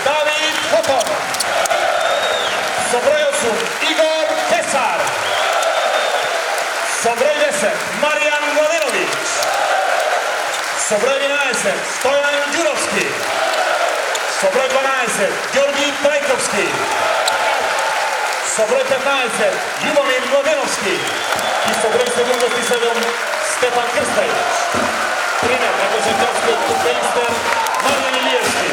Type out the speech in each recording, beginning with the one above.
Dawid Hoton. Sobrojosun Igor Tesar. Sobroj 10 Marian Mladenović. Sobroj 11 Stojan Đurovski. Sobroj 12 Georgi Trajkovski. Sobroj 15 Ljubomir Mladenovski. I sobroj 77 Stefan Krstajić. Trener reprezentacijskog futbolister Marijan Ilijevski.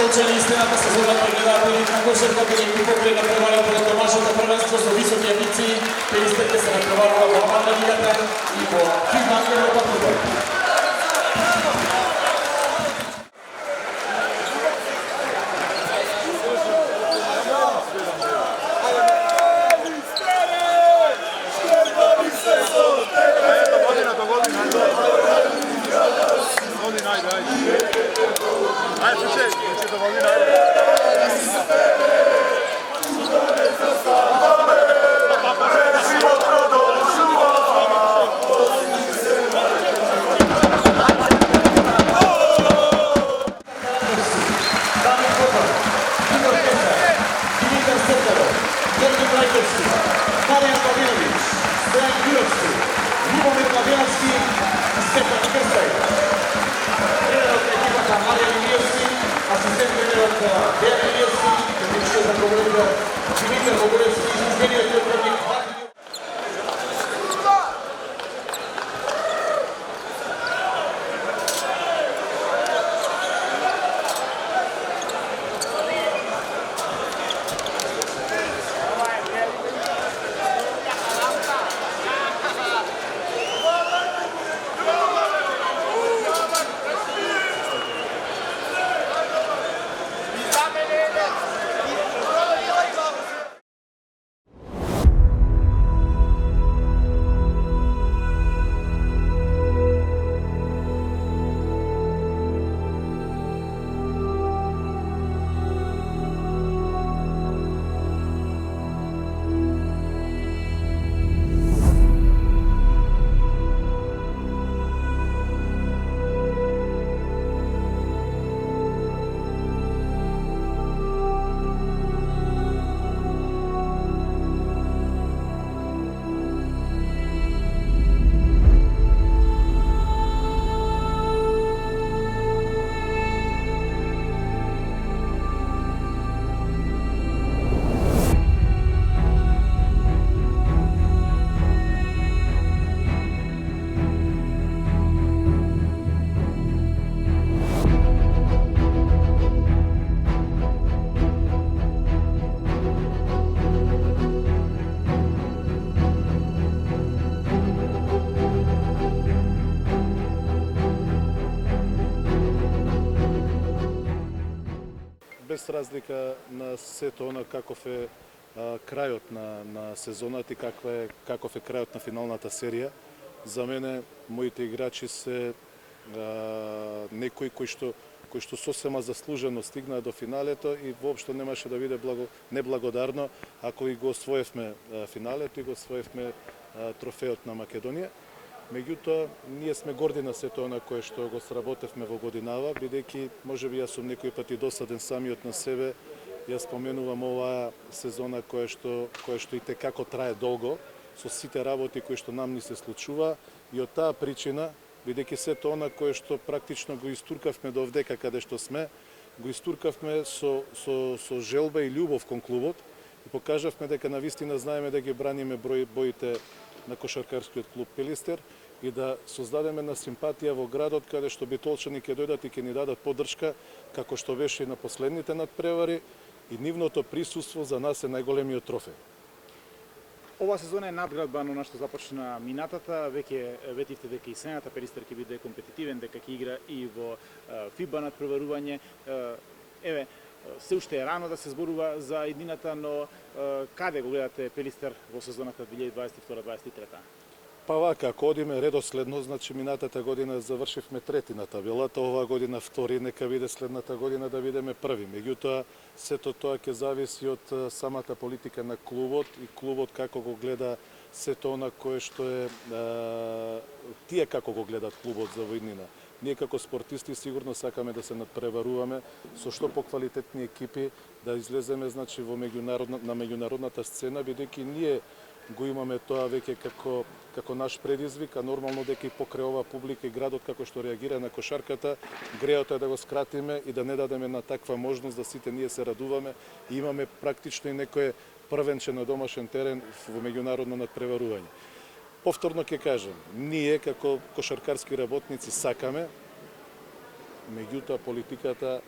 zakończenie istniejąca sezonu Regionalnej na koszarka wyniku pokoju naprowali po domasze to prvenstvo z wysokiej ambicji. Tenistek se naprowali po Amanda Ligata i po FIBA Europa Kubek. Marian Pawłowicz, Stefan Jurowski, Lubomir Pawianski i Stefan Krystaj. Trener od ekipa Marian Jurowski, asystent trener od Dejan Jurowski, techniczny zakomunikatор Dimitar Bogolewski, zmienił elektronik без разлика на сето она каков е крајот на сезоната и каков е крајот на финалната серија. За мене моите играчи се некои кои што сосема заслужено стигнаа до финалето и воопшто немаше да биде неблагодарно ако и го освоевме финалето и го освоевме трофеот на Македонија. Меѓутоа, ние сме горди на сето она кое што го сработевме во годинава, бидејќи можеби јас сум некој пати досаден самиот на себе. Јас споменувам оваа сезона која што и текако трае долго, со сите работи кои што нам ни се случува и од таа причина, бидејќи сето она кое што практично го истуркавме до овдека каде што сме, го истуркавме со желба и љубов кон клубот и покажавме дека навистина знаеме да ги браниме боите на кошаркарскиот клуб Пелистер и да создадеме на симпатија во градот каде што битолчани ќе дојдат и ќе ни дадат поддршка како што беше и на последните надпревари и нивното присуство за нас е најголемиот трофеј. Ова сезона е надградба на што започна минатата, веќе ветивте дека и сената Пелистер ќе биде компетитивен, дека ќе игра и во FIBA надпреварување. Еве, се уште е рано да се зборува за едината, но каде го гледате Пелистер во сезоната 2022-2023? Па вака, ако одиме редоследно, значи минатата година завршивме трети на табелата, оваа година втори, нека биде следната година да бидеме први. Меѓутоа, сето тоа ќе зависи од самата политика на клубот и клубот како го гледа сето она кое што е тие како го гледат клубот за воиднина. Ние како спортисти сигурно сакаме да се надпреваруваме со што поквалитетни екипи, да излеземе значи на меѓународната сцена, бидејќи ние го имаме тоа веќе како наш предизвик, а нормално дека и покрај оваа публика и градот како што реагира на кошарката, греото е да го скратиме и да не дадеме на таква можност да сите ние се радуваме и имаме практично и некое првенче на домашен терен во меѓународно надпреварување. Повторно ќе кажем, ние како кошаркарски работници сакаме, меѓутоа политиката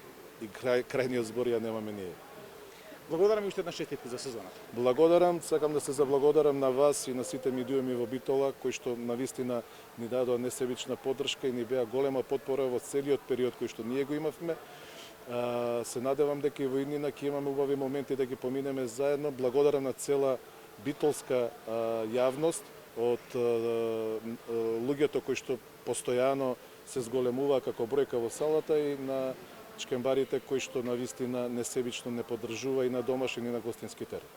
и крајниот збор ја немаме ние. Благодарам и уште една честитка за сезоната. Благодарам, сакам да се заблагодарам на вас и на сите медиуми во Битола, кои што навистина ни дадоа несебична поддршка и ни беа голема потпора во целиот период кој што ние го имавме. Се надевам дека и во иднина ќе имаме убави моменти да ги поминеме заедно. Благодарам на цела битолска јавност, од луѓето кои што постојано се зголемува како бројка во салата и на чкембарите кои што навистина несебично не поддржува и на домашен и на гостински терен.